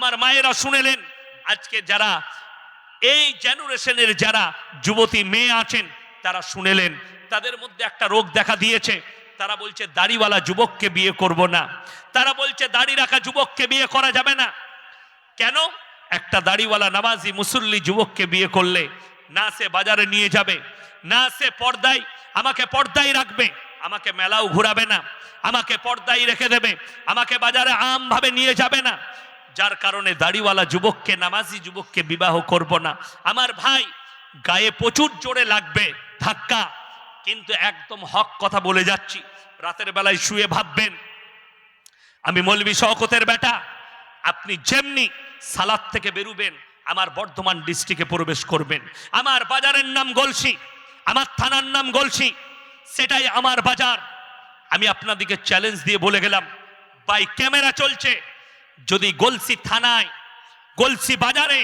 আমার মায়েরা শুনেলেন, আজকে যারা এই জেনারেশনের যারা যুবতী মেয়ে আছেন তারা শুনেলেন, তাদের মধ্যে একটা রোগ দেখা দিয়েছে। তারা বলছে দাড়িওয়ালা যুবককে বিয়ে করব না, তারা বলছে দাড়ি রাখা যুবককে বিয়ে করা যাবে না। কেন? একটা দাড়িওয়ালা নামাজি মুসল্লি যুবককে বিয়ে করলে না সে বাজারে নিয়ে যাবে, না সে পর্দায় আমাকে পর্দায় রাখবে, আমাকে মেলাও ঘুরাবে না, আমাকে পর্দায় রেখে দেবে, আমাকে বাজারে আম ভাবে নিয়ে যাবে না। যার কারণে দাড়িওয়ালা যুবককে, নামাজি যুবককে বিবাহ করব না। আমার ভাই, গায়ে প্রচুর জোরে লাগবে ধাক্কা, কিন্তু একদম হক কথা বলে যাচ্ছি। রাতের বেলায় শুয়ে ভাববেন আমি মৌলভী শওকতের বেটা। আপনি যেমনি সালাত থেকে বেরুবেন, আমার বর্ধমান ডিস্ট্রিক্টে প্রবেশ করবেন, আমার বাজারের নাম গলসি, আমার থানার নাম গলসি, সেটাই আমার বাজার। আমি আপনাদেরকে চ্যালেঞ্জ দিয়ে বলে গেলাম, বাই ক্যামেরা চলছে, যদি গলসি থানায়, গলসি বাজারে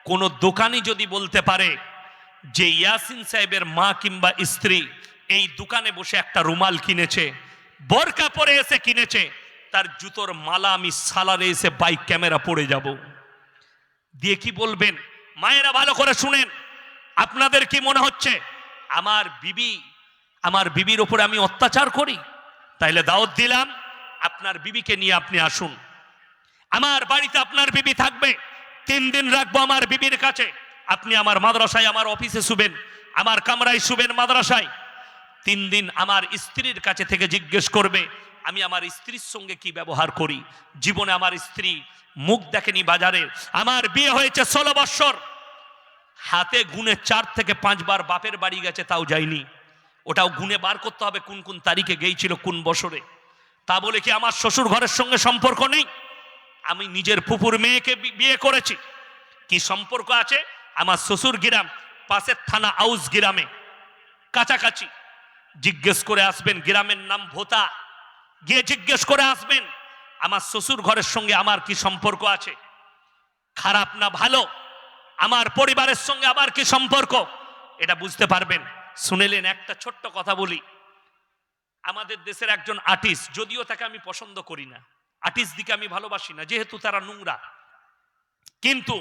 কোন দোকানি যদি বলতে পারে যে ইয়াসিন সাহেবের মা কিংবা স্ত্রী এই দোকানে বসে একটা রুমাল কিনেছে, বোরকা পরে এসে কিনেছে, তার জুতোর মালা আমি সালারে এসে বাইক ক্যামেরা পড়ে যাব। দিয়ে কি বলবেন? মায়েরা ভালো করে শুনেন, আপনাদের কি মনে হচ্ছে আমার বিবির উপরে আমি অত্যাচার করি? তাইলে দাওয়াত দিলাম, আপনার বিবিকে নিয়ে আপনি আসুন, আমার বাড়িতে আপনার বিবি থাকবে, 3 দিন রাখবো আমার বিবির কাছে। আপনি আমার মাদ্রাসায়, আমার অফিসে শুবেন, আমার কামরায় শুবেন মাদ্রাসায়। 3 দিন আমার স্ত্রীর কাছে থেকে জিজ্ঞেস করবে আমি আমার স্ত্রীর সঙ্গে কি ব্যবহার করি। জীবনে আমার স্ত্রী মুখ দেখেনি বাজারে, আমার বিয়ে হয়েছে 16 বছর, হাতে গুনে 4 থেকে 5 বার বাপের বাড়ি গেছে, তাও যায়নি। ওটাও গুনে বার করতে হবে কোন কোন তারিখে গিয়েছিল, কোন বছরে। তা বলে কি আমার শ্বশুর ঘরের সঙ্গে সম্পর্ক নেই? আমি নিজের ফুপুর মেয়েকে বিয়ে করেছি, কি সম্পর্ক আছে? আমার শ্বশুর গ্রাম পাশের থানা আউস গ্রামে, কাছাকাছি। জিজ্ঞেস করে আসবেন, গ্রামের নাম ভোতা, গিয়ে জিজ্ঞেস করে আসবেন আমার শ্বশুর ঘরের সঙ্গে আমার কি সম্পর্ক আছে, খারাপ না ভালো, আমার পরিবারের সঙ্গে আমার কি সম্পর্ক, এটা বুঝতে পারবেন। শুনেলেন, একটা ছোট্ট কথা বলি। আমাদের দেশের একজন আর্টিস্ট, যদিও তাকে আমি পছন্দ করি না, আর্টিস্ট দিকে আমি ভালোবাসি না, যেহেতু তারা নোংরা, কিন্তু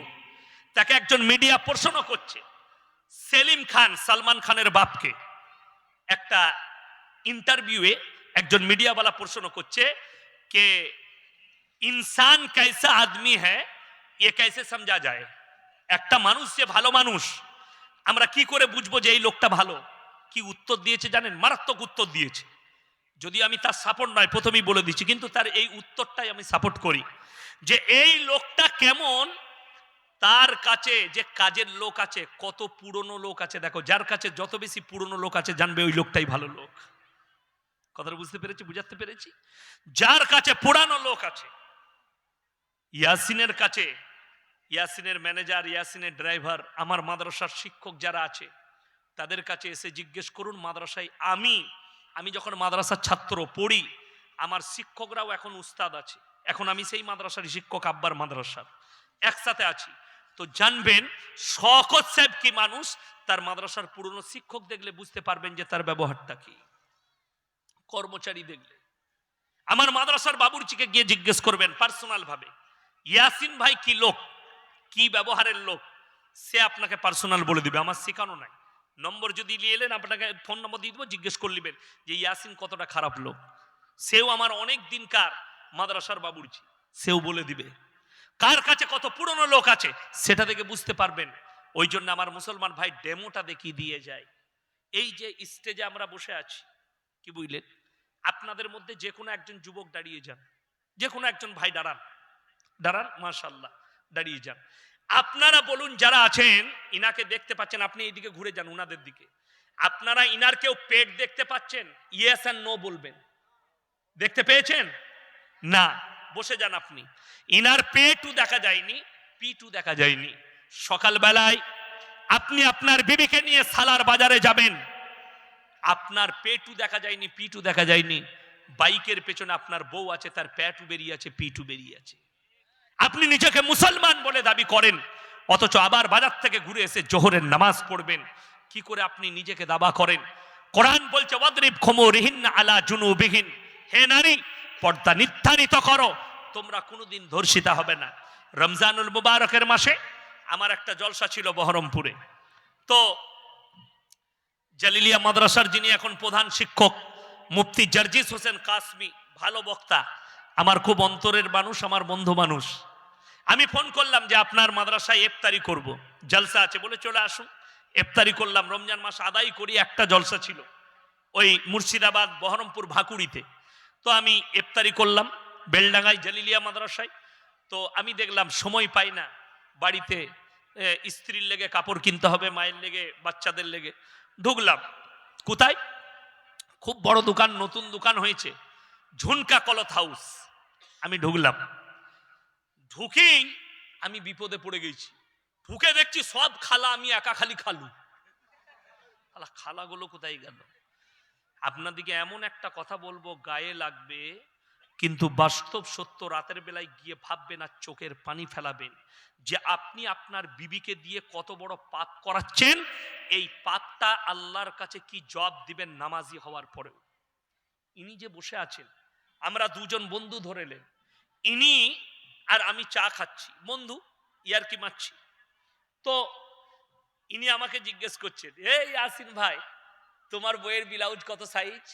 তাকে একজন মিডিয়া প্রশ্ন করছে। সেলিম খান, সালমান খানের বাপকে, একটা ইন্টারভিউয়ে একজন মিডিয়াওয়ালা প্রশ্ন করছে কে ইনসান कैसा आदमी है ये कैसे समझा जाए, একটা মানুষ যে ভালো মানুষ আমরা কি করে বুঝবো যে এই লোকটা ভালো? কি উত্তর দিয়েছে জানেন? মারাত্মক উত্তর দিয়েছে। যদি আমি তার সাপোর্ট নয়, প্রথমেই বলে দিচ্ছি, কিন্তু তার এই উত্তরটাই আমি সাপোর্ট করি যে এই লোকটা কেমন। তার কাছে যে কাজের লোক আছে, কত পুরনো লোক আছে দেখো, যার কাছে যত বেশি পুরনো লোক আছে জানবে ওই লোকটাই ভালো লোক। কথাটা বুঝতে পেরেছি, বুঝাতে পেরেছি? যার কাছে পুরানো লোক আছে, ইয়াসিনের কাছে, ইয়াসিনের ম্যানেজার, ইয়াসিনের ড্রাইভার, আমার মাদ্রাসার শিক্ষক যারা আছে তাদের কাছে এসে জিজ্ঞেস করুন। মাদ্রাসায় আমি যখন মাদ্রাসার ছাত্র পড়ি, আমার শিক্ষকরাও এখন উস্তাদ আছে, এখন আমি সেই মাদ্রাসার শিক্ষক, আব্বার মাদ্রাসার একসাথে আছি। তো জানবেন শওকত সাহেব কি মানুষ, তার মাদ্রাসার পুরনো শিক্ষক দেখলে বুঝতে পারবেন যে তার ব্যবহারটা কি। কর্মচারী দেখলে, আমার মাদ্রাসার বাবুর্চিকে গিয়ে জিজ্ঞেস করবেন পার্সোনাল ভাবে, ইয়াসিন ভাই কি লোক, কি ব্যবহারের লোক, সে আপনাকে পার্সোনাল বলে দিবে, আমার শেখানো নাই। নম্বর যদি নিয়ে এলেন, আপনাকে ফোন নম্বর দিয়ে দেবো, জিজ্ঞেস করে নেবেন যে ইয়াসিন কতটা খারাপ লোক। সেও আমার অনেক দিনকার মাদ্রাসার বাবুর্চি, সেও বলে দিবে। কার কাছে কত পুরনো লোক আছে সেটা দেখে বুঝতে পারবেন। ওই জন্য আমার মুসলমান ভাই ডেমোটা দেখিয়ে দিয়ে যায়। এই যে স্টেজে আমরা বসে আছি, কি বুঝলেন, আপনাদের মধ্যে যে কোনো একজন যুবক দাঁড়িয়ে যান, যে কোনো একজন ভাই দাঁড়ান, মাশাআল্লাহ দাঁড়িয়ে যান। আপনারা বলুন যারা আছেন, ইনাকে দেখতে পাচ্ছেন, আপনি এইদিকে ঘুরে যান উনাদের দিকে, আপনারা ইনার কেউ পেট দেখতে পাচ্ছেন? ইয়েস এন্ড নো বলবেন। দেখতে পেয়েছেন? না, বসে যান আপনি। ইনার পেটও দেখা যায়নি, পিটু দেখা যায়নি। সকালবেলায় আপনি আপনার বিবিকে নিয়ে সালার বাজারে যাবেন, আপনার পেটু দেখা যায়নি, পিটু দেখা যায়নি। বাইকের পেছনে আপনার বউ আছে, তার পেটু বেরিয়ে আছে, পিটু বেরিয়ে আছে। আপনি নিজেকে মুসলমান বলে দাবি করেন, অথচ আবার বাজার থেকে ঘুরে এসে জোহরের নামাজ পড়বেন। কি করে আপনি নিজেকে দাবা করেন? কোরআন বলছে ওয়াদরিব খুমুরিহিন্না আলা জুনুবিহিন, হে নারী পর্দা নির্ধারিত করো, তোমরা কোনোদিন ধর্ষিতা হবে না। রমজানুল মুবারকের মাসে আমার একটা জলসা ছিল বহরমপুরে। তো জালিলিয়া মাদ্রাসার যিনি এখন প্রধান শিক্ষক মুফতি জার্জিস হোসেন কাসমি, ভালো বক্তা, আমার খুব অন্তরের মানুষ, আমার বন্ধু মানুষ। আমি ফোন করলাম যে আপনার মাদ্রাসায় ইফতারি করব, জলসা আছে, বলে চলে আসুন। ইফতারি করলাম, রমজান মাস আদায় করি, একটা জলসা ছিল ওই মুর্শিদাবাদ বহরমপুর ভাকুড়িতে। তো আমি ইফতারি করলাম বেলডাঙ্গায় জালিলিয়া মাদ্রাসায়। তো আমি দেখলাম সময় পাই না, বাড়িতে স্ত্রীর লেগে কাপড় কিনতে হবে, মায়ের লেগে, বাচ্চাদের লেগে। ঢুকলাম কোথায়, খুব বড় দোকান, নতুন দোকান হয়েছে, ঝুনকা ক্লথ হাউস। আমি ঢুকলাম, ঢুকেই আমি বিপদে পড়ে গেছি। ঢুকে দেখছি সব খালা, আমি একা খালি খালু। খালাগুলো কোথায় গেল? আপনাদিকে এমন একটা কথা বলবো, গায়ে লাগবে, কিন্তু বাস্তব সত্য। রাতের বেলায় গিয়ে ভাববেন আর চোখের পানি ফেলাবেন যে আপনি আপনার বিবিকে দিয়ে কত বড় পাপ করাচ্ছেন। এই পাপটা আল্লাহর কাছে কি জবাব দিবেন নামাজি হওয়ার পরেও? ইনি যে বসে আছেন, আমরা দুজন বন্ধু ধরেলেন, ইনি আর আমি চা খাচ্ছি, বন্ধু ইয়ার কি মারছি। তো ইনি আমাকে জিজ্ঞেস করছেন, এই ইয়াসিন ভাই, তোমার বইয়ের ব্লাউজ কত সাইজ?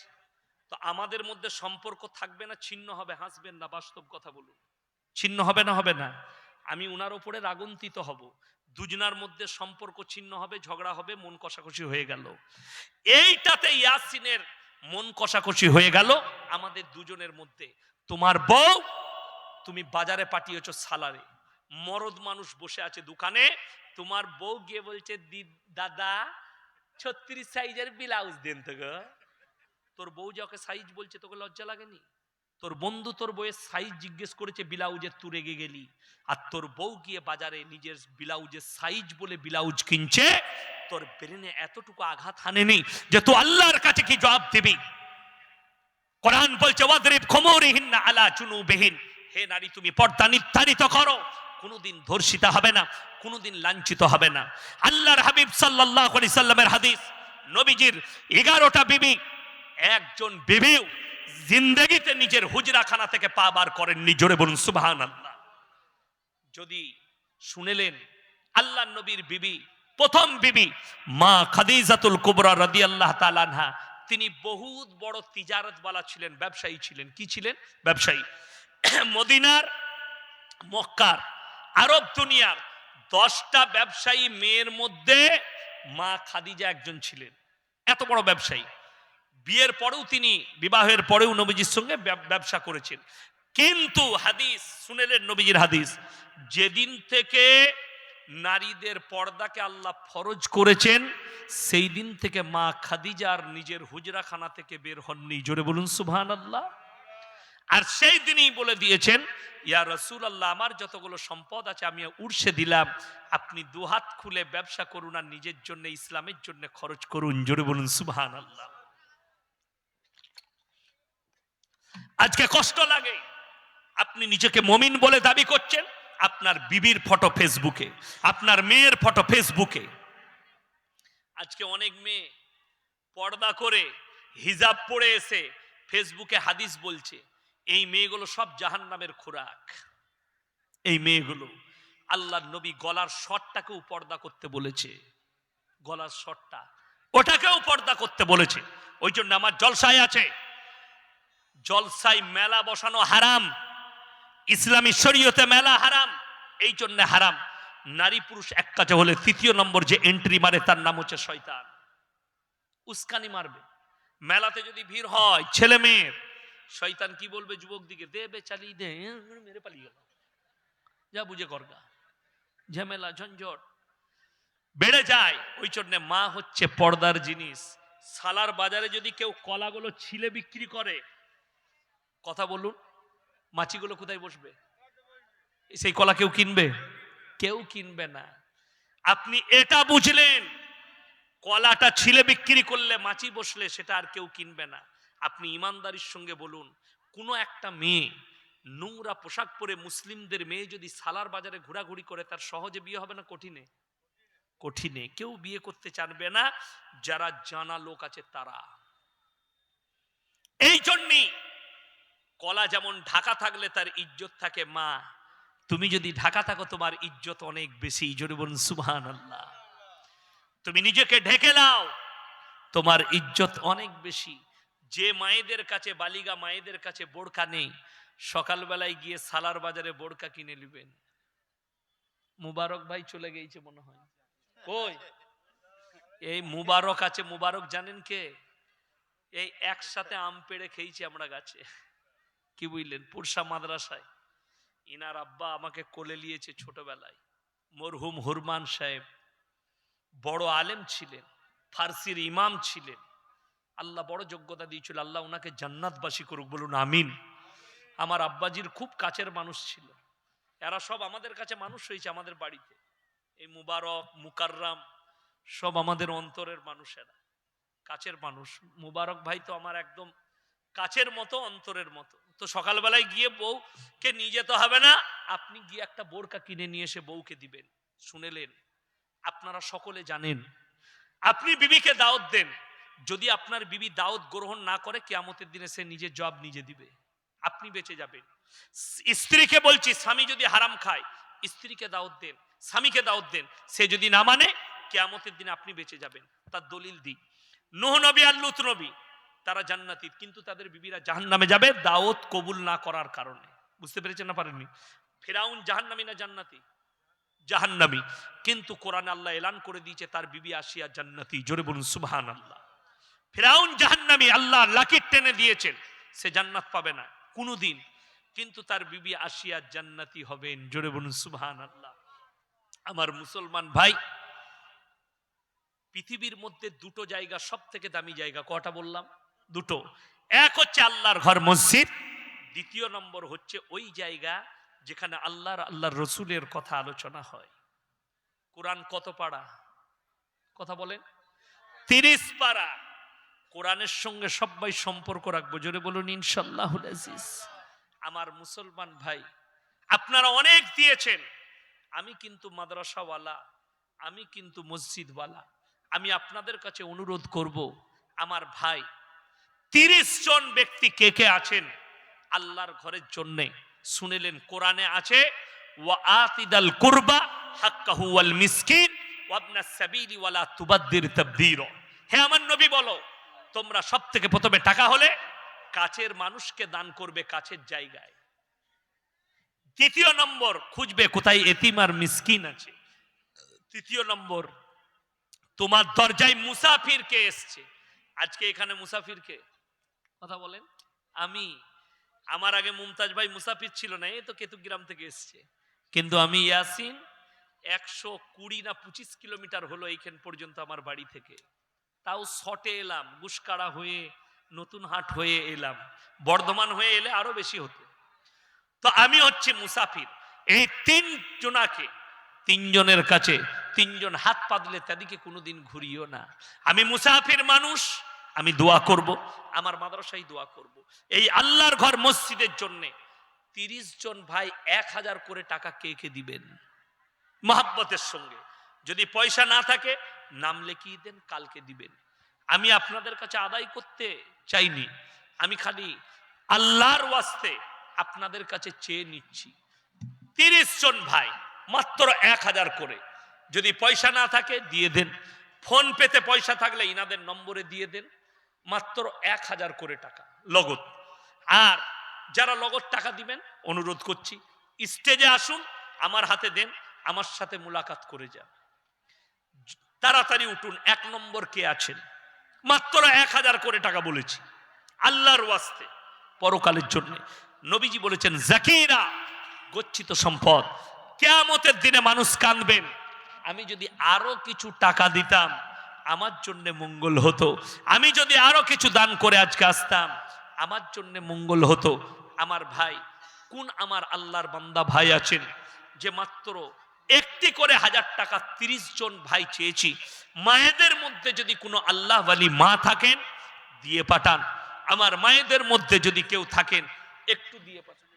তো আমাদের মধ্যে সম্পর্ক থাকবে না, ছিন্ন হবে? হাসবেন না, বাস্তব কথা বলুন। ছিন্ন হবে না? হবে না। আমি উনার ওপরে রাগান্বিত হব, দুজনার মধ্যে সম্পর্ক ছিন্ন হবে, ঝগড়া হবে, মন কষাকষি হয়ে গেল। এইটাতে ইয়াসিনের মন কষাকষি হয়ে গেল আমাদের দুজনের মধ্যে। তোমার বউ তুমি বাজারে পাঠিয়েছো সালারে, মরদ মানুষ বসে আছে দোকানে, তোমার বউ গিয়ে বলছে, দাদা 36 সাইজের ব্লাউজ দেন তো গো। তোর বউ যাকে সাইজ বলছে, তোকে লজ্জা লাগেনি? তোর বন্ধু তোর বউয়ের সাইজ জিজ্ঞেস করেছে, ব্লাউজের তুই রেগে গেলি, আর তোর বউ গিয়ে বাজারে নিজের ব্লাউজের সাইজ বলে ব্লাউজ কিনছে। তোর ব্রেনে এতটুকু আঘাত হানেনি যে তুই আল্লাহর কাছে কি জবাব দিবি? কোরআন বলছে, ওয়াদরিব খুমুরিহিন্না আলা জুনুবিহিন, হে নারী তুমি পর্দা নির্ধারিত করো, কোনোদিন ধর্ষিতা হবে না, কোনোদিন লাঞ্ছিত হবে না। আল্লাহর হাবিব সাল্লাল্লাহু আলাইহি সাল্লামের হাদিস, নবীজির 11টা বিবি, একজন বিবিও জিন্দেগিতে নিজের হুজরাখানা থেকে পা বার করেননি। জোরে বলুন সুবহানাল্লাহ। যদি শুনেলেন, আল্লাহর নবীর বিবি, প্রথম বিবি মা খাদিজাতুল কুবরা রাদিয়াল্লাহু তাআলা আনহা, তিনি বহুত বড় তিজারতওয়ালা ছিলেন, ব্যবসায়ী ছিলেন। কি ছিলেন? ব্যবসায়ী। মদিনার, মক্কার, আরব দুনিয়ার 10টা ব্যবসায়ী মেয়ের মধ্যে মা খাদিজা একজন ছিলেন। এত বড় ব্যবসায়ী। বিয়ের পরেও তিনি, বিবাহের পরেও নবীজির সঙ্গে ব্যবসা করেছেন। কিন্তু হাদিস শুনেলেন, নবীজির হাদিস, যেদিন থেকে নারীদের পর্দাকে আল্লাহ ফরজ করেছেন, সেই দিন থেকে মা খাদিজার নিজের হুজরাখানা থেকে বের হননি। জোরে বলুন সুবহানাল্লাহ। আর সেই দিনই বলে দিয়েছেন, ইয়া রাসূলুল্লাহ, আমার যতগুলো সম্পদ আছে আমি উড়সে দিলাম, আপনি দুহাত খুলে ব্যবসা করুন আর নিজের জন্য, ইসলামের জন্য খরচ করুন। জোরে বলুন সুবহানাল্লাহ। আজকে কষ্ট লাগে, আপনি নিজেকে মুমিন বলে দাবি করছেন, আপনার বিবির ফটো ফেসবুকে, আপনার মেয়ের ফটো ফেসবুকে। আজকে অনেক মেয়ে পর্দা করে হিজাব পরে এসে ফেসবুকে হাদিস বলছে। এই মেয়েগুলো সব জাহান্নামের খোরাক। এই মেয়েগুলো, আল্লাহর নবী গলার শটটাকেও পর্দা করতে বলেছে, গলার শটটা, ওটাকেও পর্দা করতে বলেছে। ওই জন্য আমার জলসায় আছে, জলসায় মেলা বসানো হারাম, ইসলামী শরীয়তে মেলা হারাম। এই জন্য হারাম। নারী পুরুষ এক কাজে হলে তৃতীয় নম্বর যে এন্ট্রি মারে তার নাম হচ্ছে শয়তান। উস্কানি মারবে। মেলাতে যদি ভিড় হয় ছেলে মেয়ের, শয়তান কি বলবে যুবক দিকে, দেবে চালিয়ে দে, মেরে পালিয়ে গেল, যা বুঝে করগা। ঝামেলা ঝঞ্ঝট বেড়ে যায়। ওই জন্য মা হচ্ছে পর্দার জিনিস। সালার বাজারে যদি কেউ কলাগুলো ছিলে বিক্রি করে, কথা বলুন, মাছিগুলো কোথায় বসবে? সেই কলা কেউ কিনবে? কেউ কিনবে না। আপনি এটা বুঝলেন, কলাটা ছিলে বিক্রি করলে, মাছি বসলে, সেটা আর কেউ কিনবে না। আপনি ইমানদারির সঙ্গে বলুন, কোন একটা মেয়ে নোংরা পোশাক পরে, মুসলিমদের মেয়ে যদি সালার বাজারে ঘোরাঘুরি করে, তার সহজে বিয়ে হবে না কঠিনে? কঠিনে। কেউ বিয়ে করতে চাইবে না, যারা জানা লোক আছে তারা। এই জন্যই কলা যেমন ঢাকা থাকলে তার ইজ্জত থাকে মা, তুমি যদি ঢাকা থাকো তোমার ইজ্জত অনেক বেশি, জোরে বলুন সুবহানাল্লাহ। তুমি নিজেকে ঢেকে নাও, তোমার ইজ্জত অনেক বেশি। যে মায়েদের কাছে, বালিগা মায়েদের কাছে বোরকা নেই, সকালবেলায় গিয়ে সালার বাজারে বোরকা কিনে নেবেন। মুবারক ভাই চলে গেছে মনে হয়, কই এই মুবারক আছে? মুবারক জানেন কে? এই একসাথে আম পেড়ে খেয়েছি আমরা গাছে, কি বুঝলেন, পুরসা মাদ্রাসায়। ইনার আব্বা আমাকে কোলে নিয়েছে ছোটবেলায়। মরহুম হুরমান সাহেব বড় আলেম ছিলেন, ফার্সির ইমাম ছিলেন। আল্লাহ বড় যোগ্যতা দিয়েছিল, আল্লাহ ওনাকে জান্নাতবাসী করুক, বলুন আমিন। আমার আব্বাজির খুব কাছের মানুষ ছিল। এরা সব আমাদের কাছে মানুষ হয়েছে আমাদের বাড়িতে। এই মুবারক, মুকাররাম সব আমাদের অন্তরের মানুষেরা, কাছের মানুষ। মুবারক ভাই তো আমার একদম কাছের মতো, অন্তরের মতো। তো সকালবেলায় গিয়ে বউকে নিয়ে যেতে হবে না, আপনি গিয়ে একটা বোরকা কিনে নিয়ে এসে বউকে দিবেন। শুনেলেন? আপনারা সকলে জানেন, আপনি বিবিকে দাওয়াত দেন, যদি আপনার বিবি দাওয়াত গ্রহণ না করে কিয়ামতের দিনে সে নিজের জবাব নিজে দিবে, আপনি বেঁচে যাবেন। স্ত্রীকে বলছি, স্বামী যদি হারাম খায় স্ত্রীকে দাওয়াত দেন, স্বামীকে দাওয়াত দেন, সে যদি না মানে কিয়ামতের দিনে আপনি বেঁচে যাবেন। তার দলিল দিই, নূহ নবী আর লূত নবী তারা জান্নাতি, কিন্তু তাদের বিবিরা জাহান্নামে যাবে দাওয়াত কবুল না করার কারণে। বুঝতে পেরেছেন না পারেননি? ফিরাউন জাহান্নামী না জান্নাতি? জাহান্নামী, কিন্তু কোরআনে আল্লাহ এলান করে দিয়েছে তার বিবি আসিয়া জান্নাতি, জোরে বলুন সুবহানাল্লাহ। ফিরাউন জাহান্নামী, আল্লাহ লাকির টেনে দিয়েছেন, সে জান্নাত পাবে না কোনোদিন, কিন্তু তার বিবি আসিয়া জান্নাতি হবেন, জোরে বলুন সুবহানাল্লাহ। আমার মুসলমান ভাই, পৃথিবীর মধ্যে দুটো জায়গা সব থেকে দামি জায়গা, কটা বললাম? দুটো। এক হচ্ছে আল্লাহর ঘর মসজিদ, দ্বিতীয় নম্বর হচ্ছে ওই জায়গা যেখানে আল্লাহর রসুলের কথা আলোচনা হয়। কোরআন কত পারা? কথা বলেন। 30 পারা। কোরআনের সঙ্গে সবাই সম্পর্ক রাখবো, জোরে বলুন ইনশাআল্লাহুল আজিজ। আমার মুসলমান ভাই, আপনারা অনেক দিয়েছেন, আমি কিন্তু মাদ্রাসাওয়ালা, আমি কিন্তু মসজিদওয়ালা। আমি আপনাদের কাছে অনুরোধ করব, আমার ভাই 30 জন ব্যক্তি কে কে আছেন আল্লাহর ঘরের জন্য? শুনেলেন কোরআনে আছে, ওয়া আতিদাল কুরবা হাক্কাহু ওয়াল মিসকিন ওয়া ইবনাস সাবিলি ওয়ালা তুবাদদির তাবদীরা। হে আমার নবী বলো, তোমরা সব থেকে প্রথমে টাকা হলে কাছের মানুষকে দান করবে কাছের জায়গায়। দ্বিতীয় নম্বর খুঁজবে কোথায় এতিম আর মিসকিন আছে। তৃতীয় নম্বর তোমার দরজায় মুসাফির কে এসছে। আজকে এখানে মুসাফির কে? কথা বলেন। আমি, আমার আগে মুমতাজ ভাই মুসাফির ছিল না, এই তো কেতুগ্রাম থেকে এসছে, কিন্তু আমি ইয়াসিন 120 না 25 কিলোমিটার হলো এইখান পর্যন্ত আমার বাড়ি থেকে, তাও শটে এলাম, গুসকাড়া হয়ে নতুন হাট হয়ে এলাম, বর্ধমান হয়ে এলে আরো বেশি হতো। তো আমি হচ্ছে মুসাফির। এই 3 জনাকে, 3 জনের কাছে 3 জন হাত পাতলে তাদেরকে কোনোদিন ঘুরিও না। আমি মুসাফির মানুষ, আমি দোয়া করব, আমার মাদ্রাসায় দোয়া করব। এই আল্লাহর ঘর মসজিদের জন্য 30 জন ভাই 1000 করে টাকা কে কে দিবেন মহব্বতের সঙ্গে। যদি পয়সা না থাকে নাম লিখিয়ে দেন, কালকে দিবেন। আমি আপনাদের কাছে আদায় করতে চাইনি, আমি খালি আল্লাহর ওয়াস্তে আপনাদের কাছে চেয়ে নিচ্ছি। 30 জন ভাই মাত্র 1000 করে, যদি পয়সা না থাকে দিয়ে দেন, ফোন পেতে পয়সা থাকলে ইনাদের নম্বরে দিয়ে দেন, মাত্র 1000 করে টাকা লগত। আর যারা লগত টাকা দিবেন অনুরোধ করছি স্টেজে আসুন, আমার হাতে দেন, আমার সাথে মুলাকাত করে যান। তাড়াতাড়ি উঠুন। 1 নম্বর কে আছেন? মাত্র 1000 করে টাকা বলেছি আল্লাহর ওয়াস্তে, পরকালের জন্য। নবীজি বলেছেন জাকিরা, গচ্ছিত সম্পদ। কিয়ামতের দিনে মানুষ কাঁদবেন, আমি যদি আরো কিছু টাকা দিতাম আমার জন্য মঙ্গল হতো, আমি যদি আরো কিছু দান করে আজকে আসতাম আমার জন্য মঙ্গল হতো। আমার ভাই, কোন আমার আল্লাহর বান্দা ভাই আছেন যে মাত্র একটি করে 1000 টাকা 30 জন ভাই চেয়েছি। মায়েদের মধ্যে যদি কোনো আল্লাহ ওয়ালি মা থাকেন দিয়ে পাঠান, আমার মায়েদের মধ্যে যদি কেউ থাকেন একটু দিয়ে পাঠান।